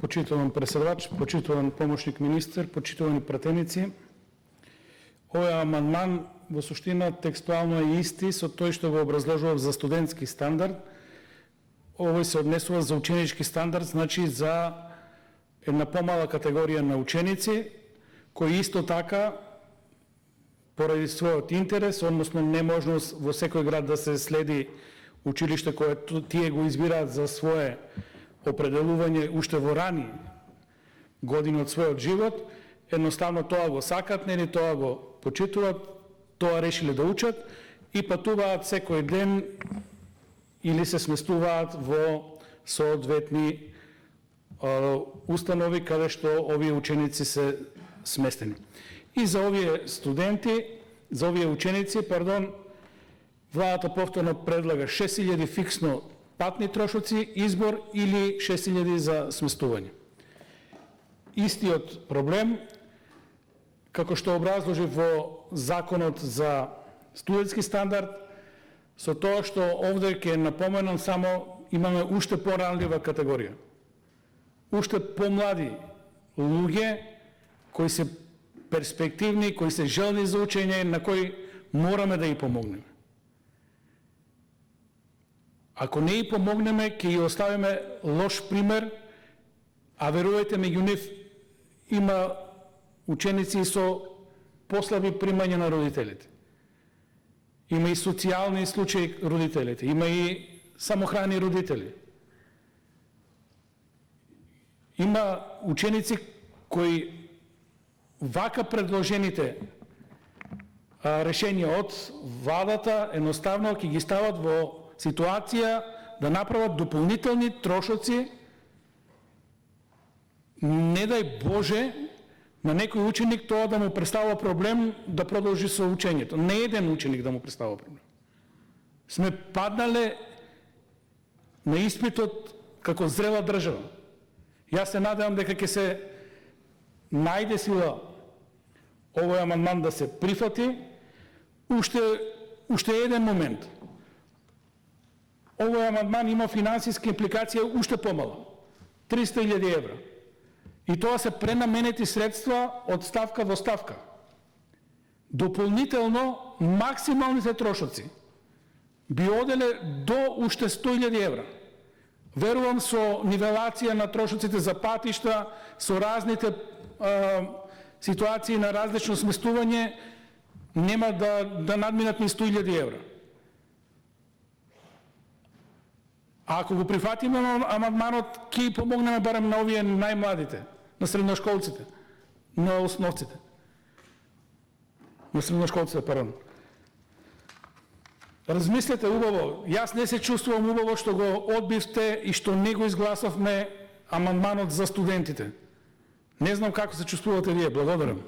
Почитуван председавач, почитуван помошник министер, почитувани пратеници. Овој амандман во суштина текстуално е исти со тој што го образложував за студентски стандард. Овој се однесува за ученички стандард, значи за една помала категорија на ученици, кои исто така, поради својот интерес, односно неможност во секој град да се следи училиште кое тие го избираат за свое определување уште во рани години од својот живот, едноставно тоа го сакат, нели тоа го почитуваат, тоа решиле да учат и патуваат секој ден или се сместуваат во соодветни установи каде што овие ученици се сместени. И за овие студенти, за овие ученици, владата повторно предлага 6.000 фиксно патни трошоци, избор или 6.000 за сместување. Истиот проблем, како што образложи во Законот за студентски стандард, со тоа што овде ќе напоменам само имаме уште поранлива категорија. Уште помлади луѓе кои се перспективни, кои се желни за учење, на кои мораме да ја помогнеме. Ако не ја помогнеме, ќе ја оставиме лош пример, а верувајте, меѓу нив има ученици со послаби примања на родителите. Има и социјални случаи родителите, има и самохрани родители. Има ученици кои вака предложените решенија од владата едноставно ќе ги стават во ситуација да направат дополнителни трошоци, не дај Боже, на некој ученик тоа да му представува проблем да продолжи со учењето. Не еден ученик да му представува проблем. Сме паднале на испитот како зрела држава. Јас се надевам дека ќе се најде сила овој амандман да се прифати. Уште еден момент. Овој амандман има финансиска импликација уште помала. 300.000 евра. И тоа се пренаменети средства од ставка во ставка. Дополнително, максималните трошоци би оделе до уште 100.000 евра. Верувам со нивелација на трошоците за патишта, со разните ситуации на различно сместување, нема да надминат ни 100.000 евра. А ако го прифатиме амандманот, ќе помогнеме барем на овие најмладите, на средношколците, на основците. На средношколците, пардон. Размислете убаво. Јас не се чувствувам убаво што го одбивте и што не го изгласавме амандманот за студентите. Не знам како се чувствувате вие. Благодарам.